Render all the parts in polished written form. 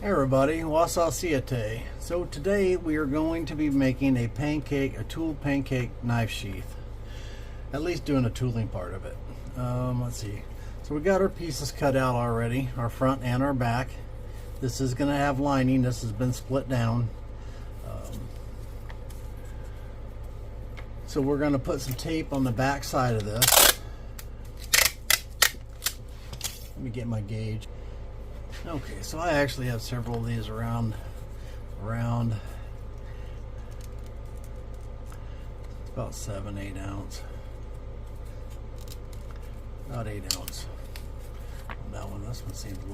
Hey everybody, Wausau Siete. So today we are going to be making a tool pancake knife sheath. At least doing a tooling part of it. Let's see. So we got our pieces cut out already, our front and our back. This is going to have lining. This has been split down. So we're going to put some tape on the back side of this. Let me get my gauge. Okay, so I actually have several of these around about 7-8 ounce, about 8 ounce on that one. This one seems a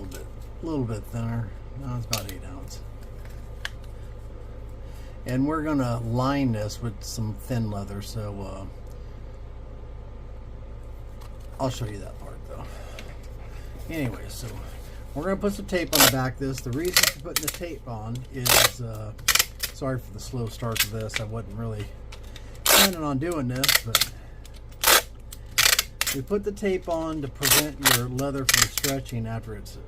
little bit thinner. No, it's about 8 ounce. And we're gonna line this with some thin leather, so I'll show you that part though. Anyway, so we're going to put some tape on the back of this. The reason for putting the tape on is, sorry for the slow start to this. I wasn't really planning on doing this, but we put the tape on to prevent your leather from stretching after it's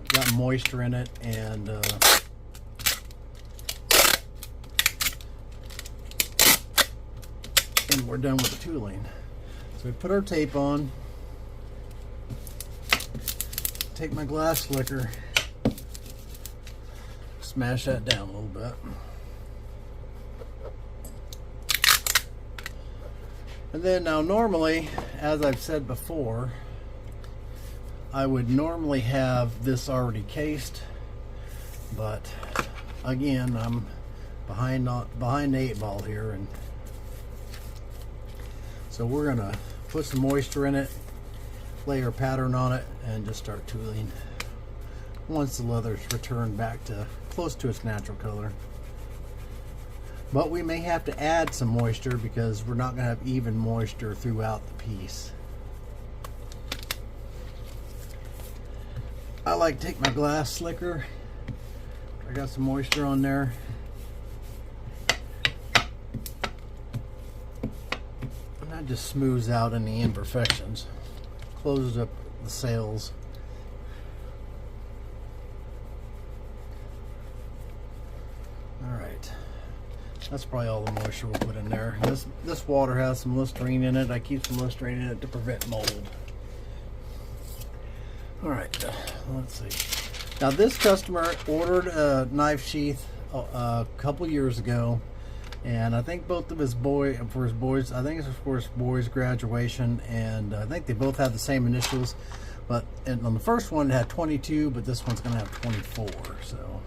got moisture in it, and we're done with the tooling. So we put our tape on. Take my glass slicker, smash that down a little bit. And then now normally, as I've said before, I would normally have this already cased, but again, I'm behind the 8 ball here, and so we're gonna put some moisture in it, lay our pattern on it, and just start tooling once the leather's returned back to close to its natural color. But we may have to add some moisture because we're not going to have even moisture throughout the piece. I like to take my glass slicker. I got some moisture on there. And that just smooths out any imperfections. Closes up the sails. Alright, that's probably all the moisture we'll put in there. This water has some Listerine in it. I keep some Listerine in it to prevent mold. Alright, let's see. Now this customer ordered a knife sheath a couple years ago, and I think both of his boys, I think it's for his boys' graduation, and I think they both have the same initials, but on the first one it had 22, but this one's gonna have 24, so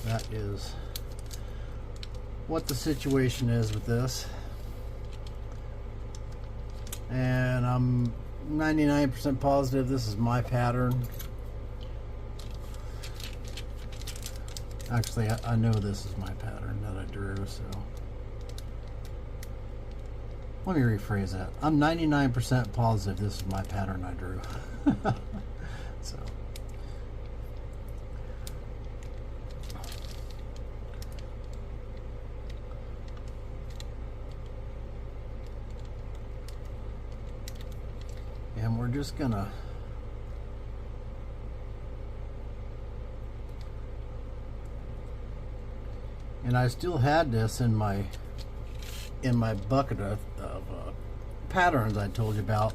that is what the situation is with this. And I'm 99% positive this is my pattern. Actually, I know this is my pattern that I drew, so let me rephrase that. I'm 99% positive this is my pattern I drew. So, and we're just gonna and I still had this in my bucket of patterns I told you about,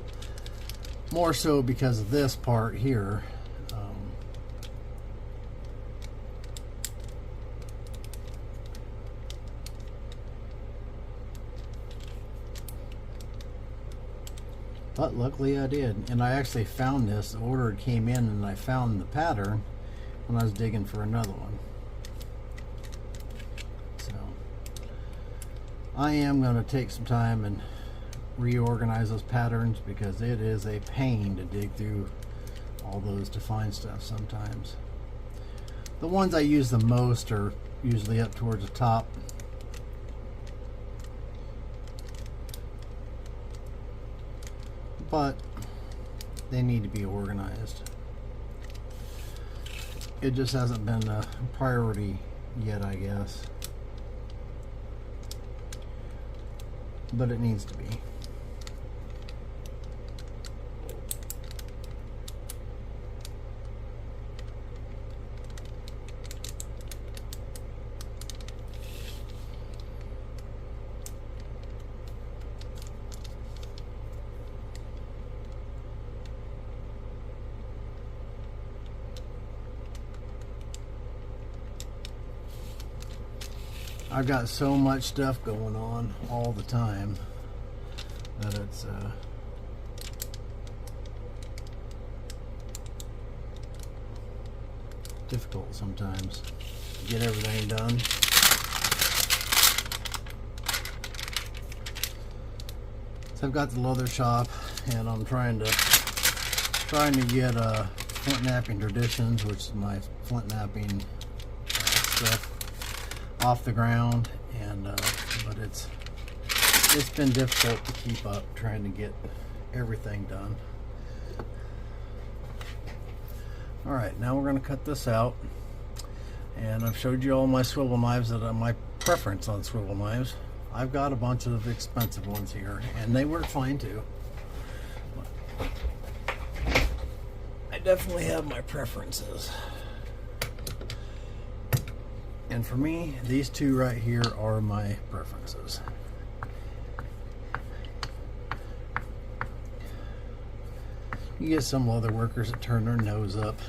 more so because of this part here. But luckily I did, and I actually found this. The order came in and I found the pattern when I was digging for another one. I am going to take some time and reorganize those patterns because it is a pain to dig through all those to find stuff sometimes. The ones I use the most are usually up towards the top. But they need to be organized. It just hasn't been a priority yet, I guess. But it needs to be. I've got so much stuff going on all the time that it's difficult sometimes to get everything done. So I've got the leather shop, and I'm trying to get flint knapping traditions, which is my flint knapping stuff, off the ground, and but it's been difficult to keep up trying to get everything done. Alright, now we're going to cut this out, and I've showed you all my swivel knives that are my preference on swivel knives. I've got a bunch of expensive ones here, and they work fine too. I definitely have my preferences. And for me, these two right here are my preferences. You get some leather workers that turn their nose up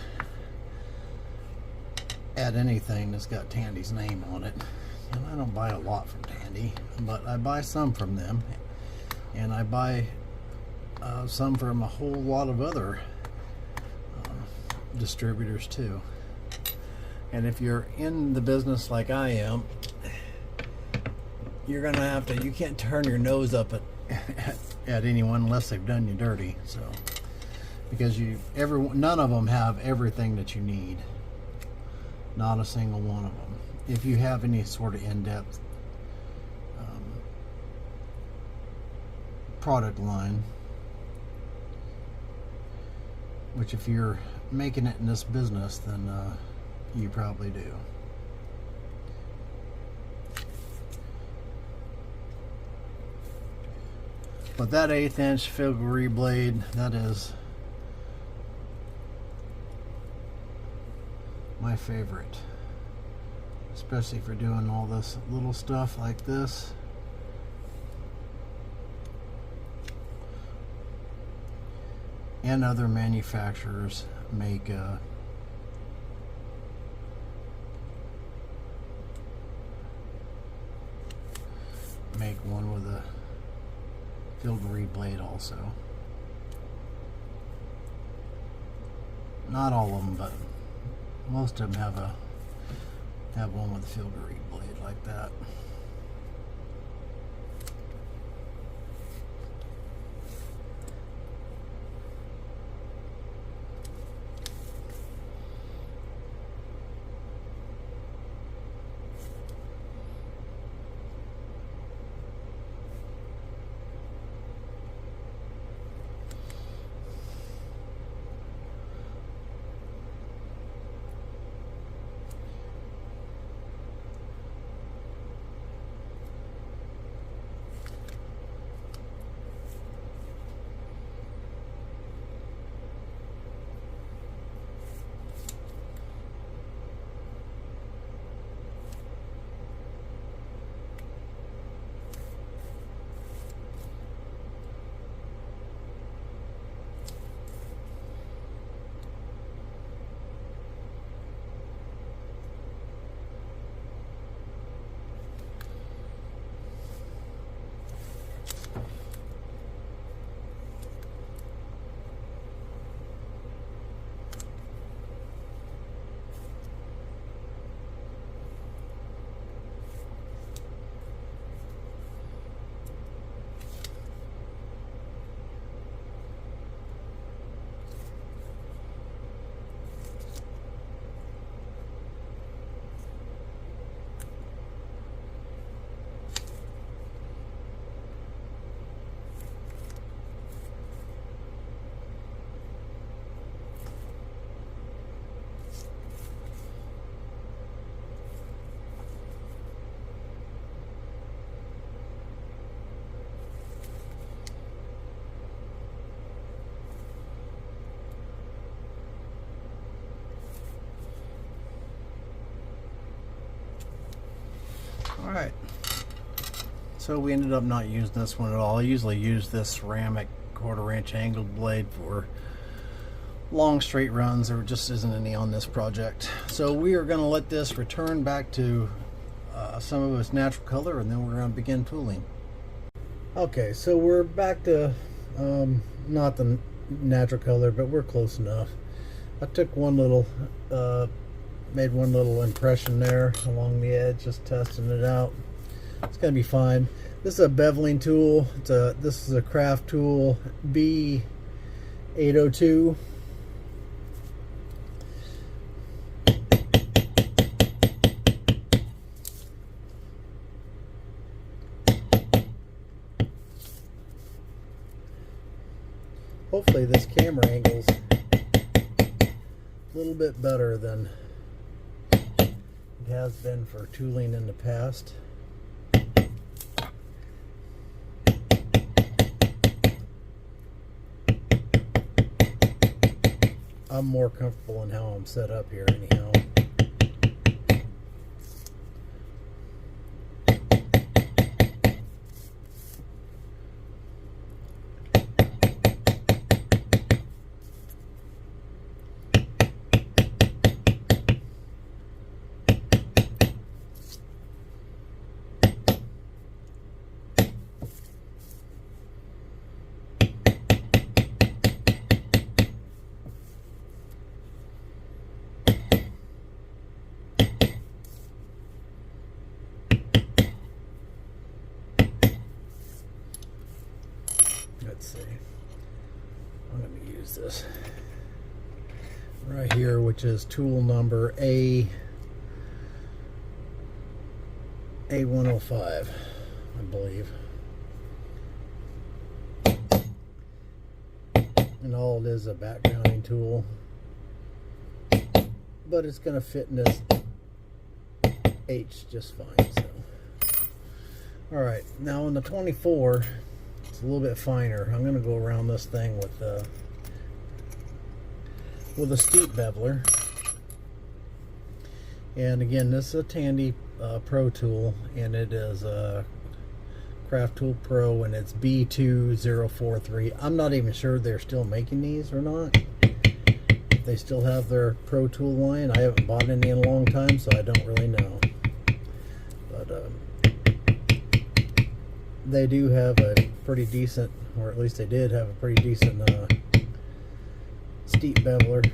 at anything that's got Tandy's name on it. And I don't buy a lot from Tandy, but I buy some from them. And I buy some from a whole lot of other distributors too. And if you're in the business like I am, you're gonna have to, you can't turn your nose up at anyone unless they've done you dirty. So because none of them have everything that you need, not a single one of them. If you have any sort of in-depth product line, which if you're making it in this business, then you probably do. But that 1/8 inch filigree blade, that is my favorite, especially for doing all this little stuff like this. And other manufacturers make one with a filigree blade also. Not all of them, but most of them have one with a filigree blade like that. Alright, so we ended up not using this one at all. I usually use this ceramic 1/4 inch angled blade for long straight runs. There just isn't any on this project. So we are going to let this return back to some of its natural color, and then we're going to begin tooling. Okay, so we're back to not the natural color, but we're close enough. I took one little, made one little impression there along the edge, just testing it out. It's going to be fine. This is a beveling tool. This is a craft tool B802. Hopefully this camera angle's a little bit better than it has been for tooling in the past. I'm more comfortable in how I'm set up here anyhow. Let's see. I'm going to use this right here, which is tool number A105, I believe. And all it is a backgrounding tool, but it's going to fit in this H just fine. So, all right, now on the 24. It's a little bit finer. I'm going to go around this thing with a steep beveler. And again, this is a Tandy Pro tool, and it is a Craft Tool Pro, and it's B2043. I'm not even sure they're still making these or not. If they still have their Pro tool line. I haven't bought any in a long time, so I don't really know. But they do have a pretty decent, or at least they did have a pretty decent steep beveler.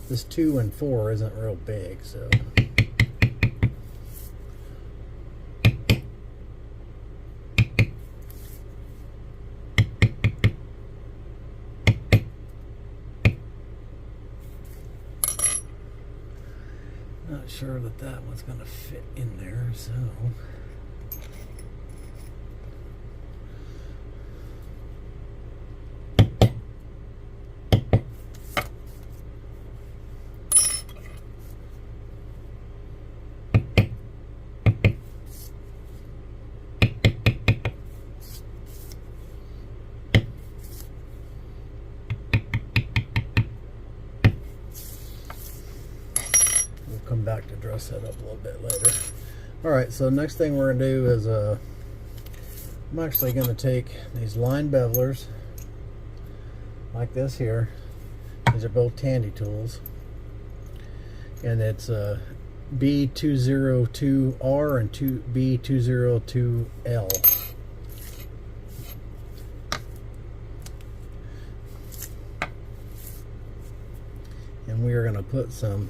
This 2 and 4 isn't real big, so not sure that that one's going to fit in there, so come back to dress that up a little bit later. Alright, so next thing we're going to do is I'm actually going to take these line bevelers like this here. These are both Tandy tools, and it's B202R and B202L. And we are going to put some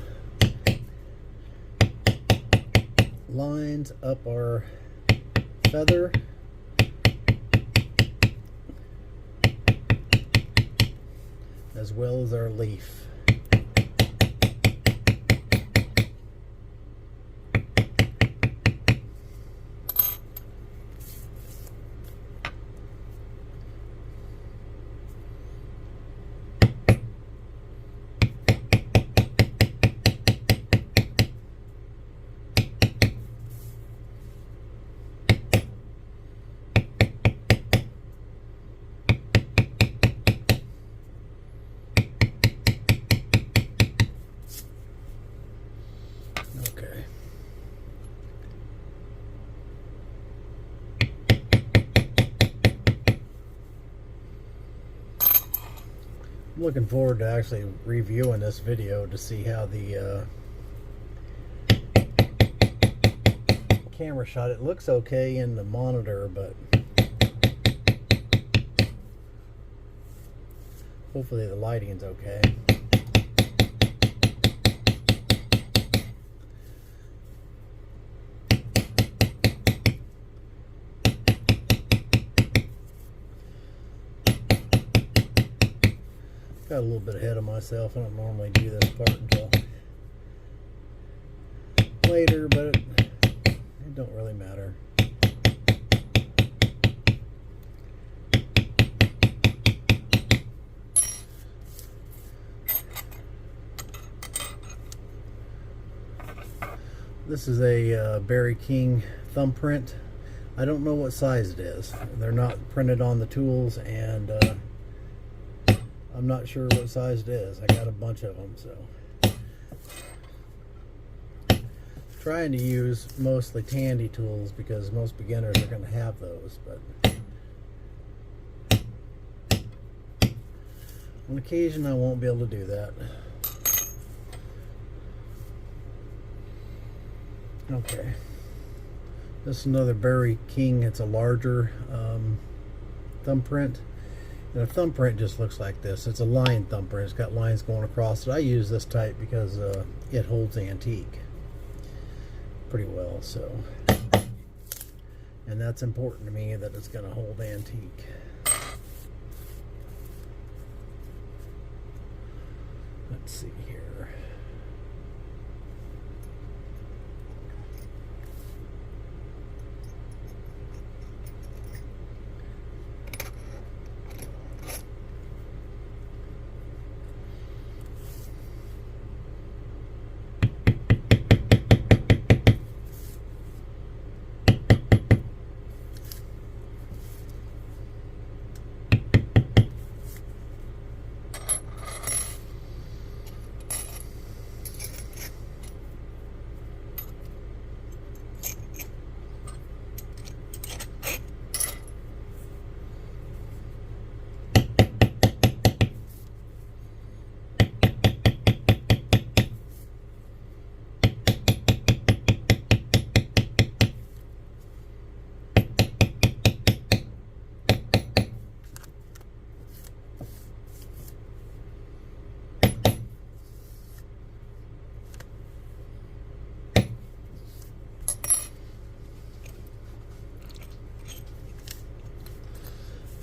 lines up our feather, as well as our leaf. I'm looking forward to actually reviewing this video to see how the camera shot. It looks okay in the monitor, but hopefully the lighting's okay. Got a little bit ahead of myself. I don't normally do this part until later, but it don't really matter. This is a Barry King thumbprint. I don't know what size it is. They're not printed on the tools, and I'm not sure what size it is. I got a bunch of them, so trying to use mostly Tandy tools because most beginners are going to have those, but on occasion I won't be able to do that. Okay, this is another Barry King. It's a larger thumbprint. And a thumbprint just looks like this. It's a line thumbprint. It's got lines going across it. I use this type because it holds antique pretty well. So, and that's important to me, that it's going to hold antique. Let's see here.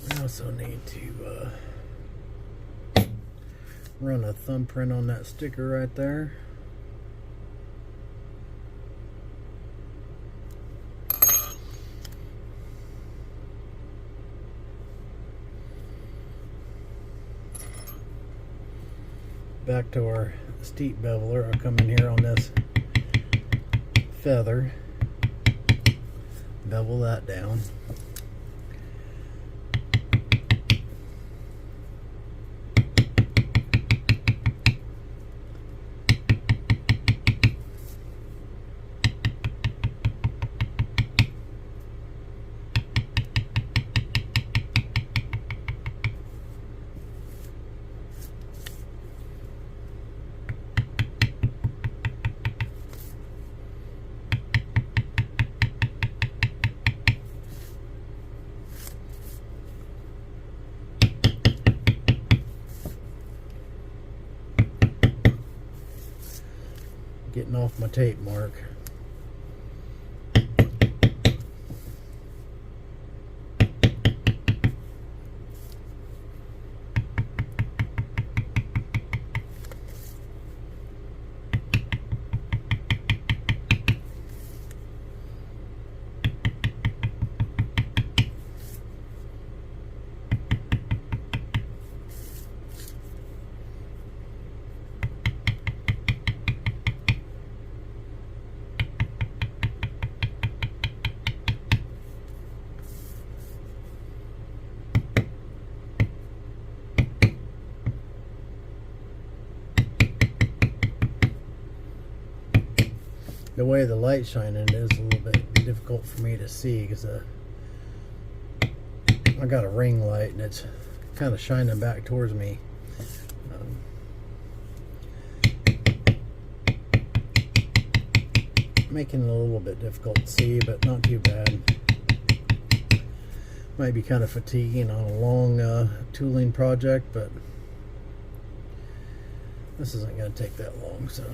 I also need to run a thumbprint on that sticker right there. Back to our steep beveler. I'll come in here on this feather, bevel that down. Getting off my tape mark. The way the light's shining is a little bit difficult for me to see because I got a ring light and it's kind of shining back towards me. making it a little bit difficult to see, but not too bad. Might be kind of fatiguing on a long tooling project, but this isn't going to take that long, so.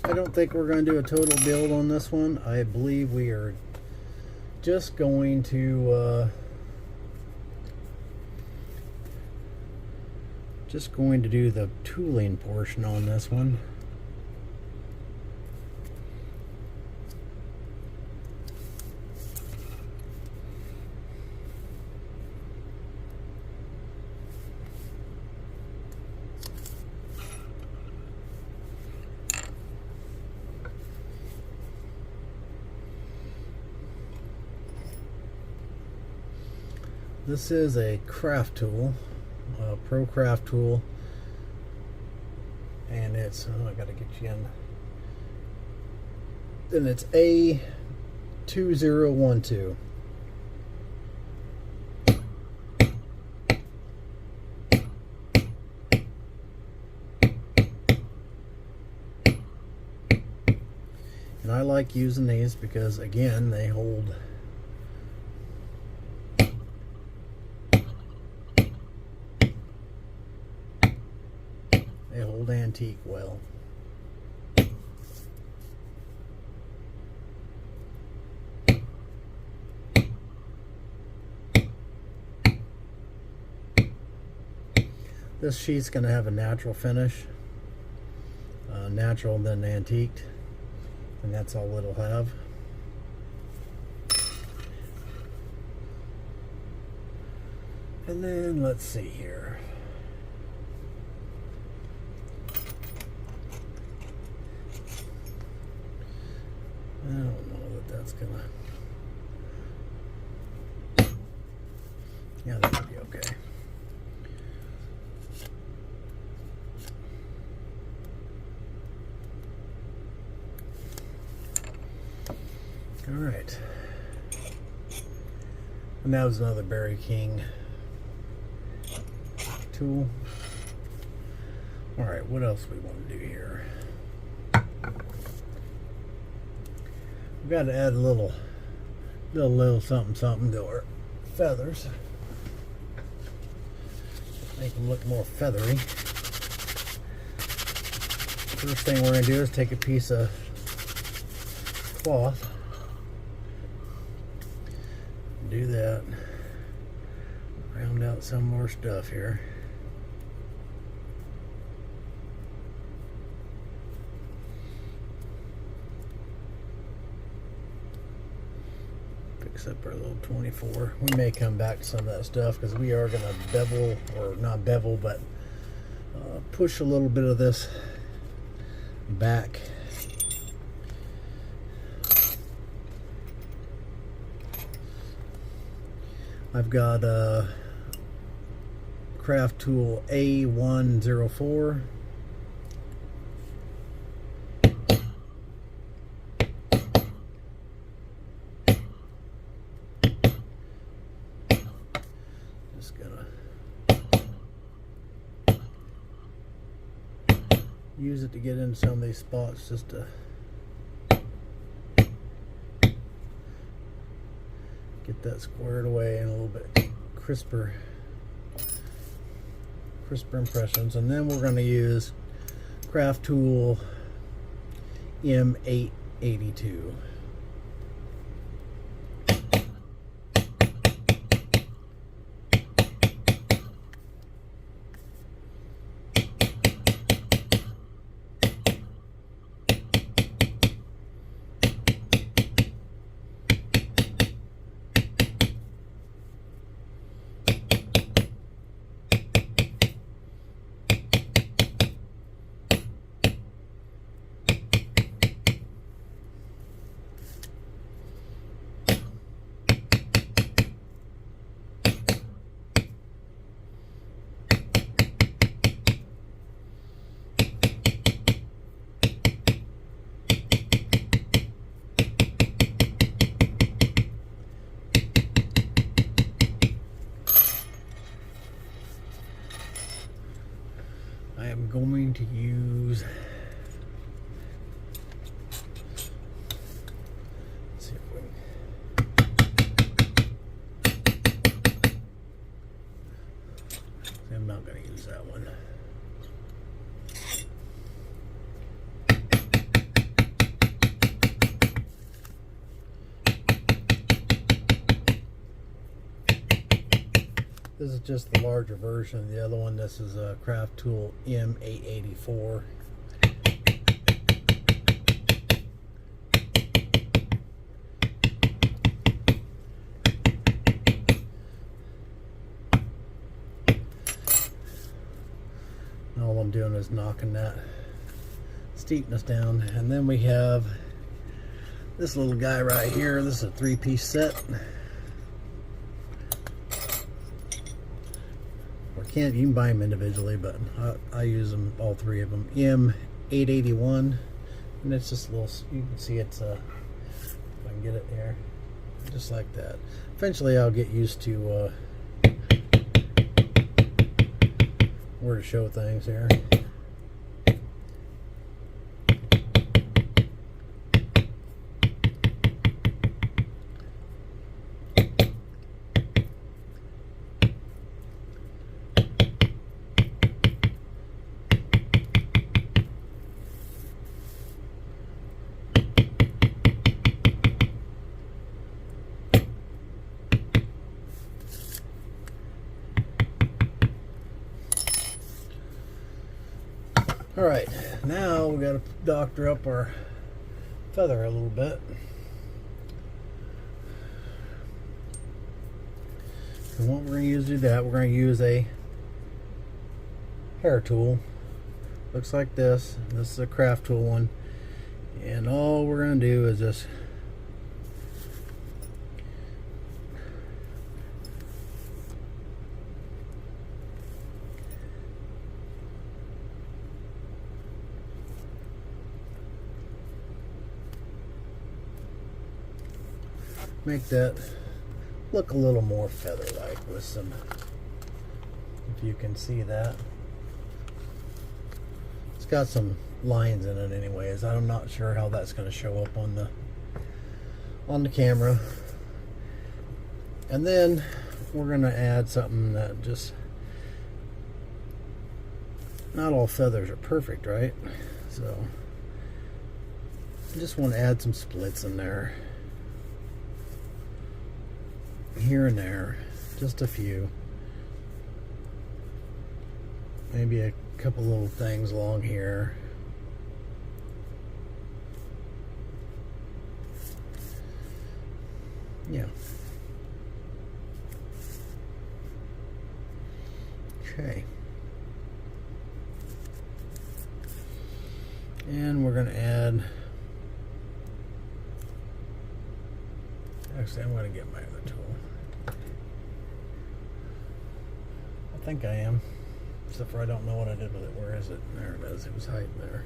I don't think we're going to do a total build on this one. I believe we are just going to do the tooling portion on this one. This is a craft tool, a pro craft tool, and it's, oh, I gotta get you in, and it's A2012. And I like using these because, again, they hold antique well. This sheath's going to have a natural finish, natural then antiqued, and that's all it'll have. And then let's see here. I don't know that that's gonna. Yeah, that would be okay. All right. And that was another Berry King tool. All right, what else we want to do here? We've got to add a little something to our feathers. Make them look more feathery. First thing we're going to do is take a piece of cloth. Do that. Round out some more stuff here. Fix up our little 24. We may come back to some of that stuff because we are going to bevel, or not bevel, but push a little bit of this back. I've got a craft tool A104. Just gonna use it to get in some of these spots, just to get that squared away and a little bit crisper impressions. And then we're going to use craft tool M882. use. Let's see if we can. I'm not going to use that one. This is just the larger version. The other one, this is a Craft Tool M884. And all I'm doing is knocking that steepness down. And then we have this little guy right here. This is a 3-piece set. You can buy them individually, but I use them, all three of them. M881, and it's just a little, you can see it's if I can get it there, just like that. Eventually I'll get used to where to show things here. Alright, now we got to doctor up our feather a little bit. And what we're going to use to do that, we're going to use a hair tool. Looks like this. This is a Craft Tool one. And all we're going to do is just make that look a little more feather-like with some, if you can see that. It's got some lines in it anyways. I'm not sure how that's going to show up on the camera. And then we're going to add something that just, not all feathers are perfect, right? So I just want to add some splits in there. Here and there, just a few, maybe a couple little things along here. Yeah. Okay. And we're going to add, actually I'm going to get my other tool. I think I am, except for I don't know what I did with it. Where is it? There it is. It was hiding there.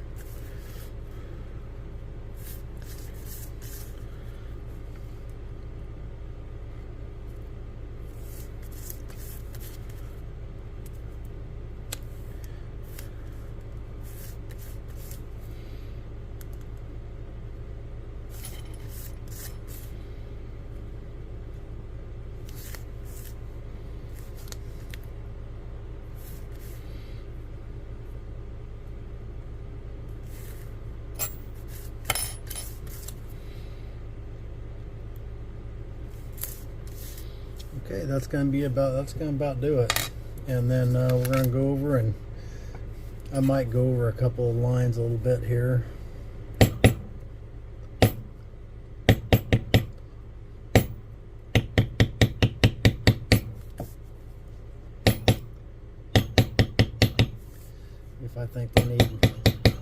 Okay, that's gonna about do it. And then we're gonna go over, and I might go over a couple of lines a little bit here. If I think they need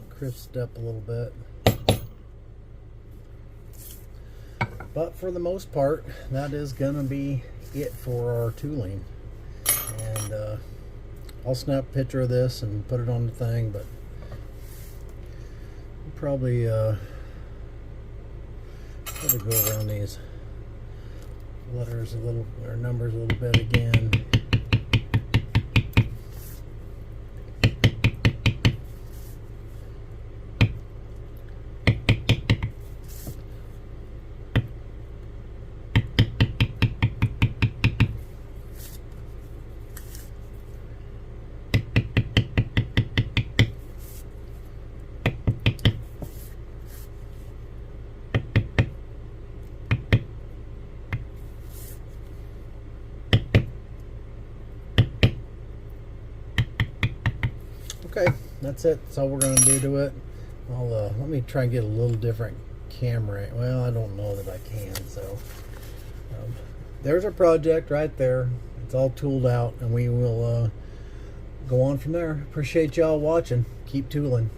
crisped up a little bit. But for the most part, that is gonna be it for our tooling. And I'll snap a picture of this and put it on the thing, but probably go around these letters a little, or numbers a little bit again. Okay, that's it. That's all we're going to do to it. I'll let me try and get a little different camera. Well, I don't know that I can. So there's our project right there. It's all tooled out, and we will go on from there. Appreciate y'all watching. Keep tooling.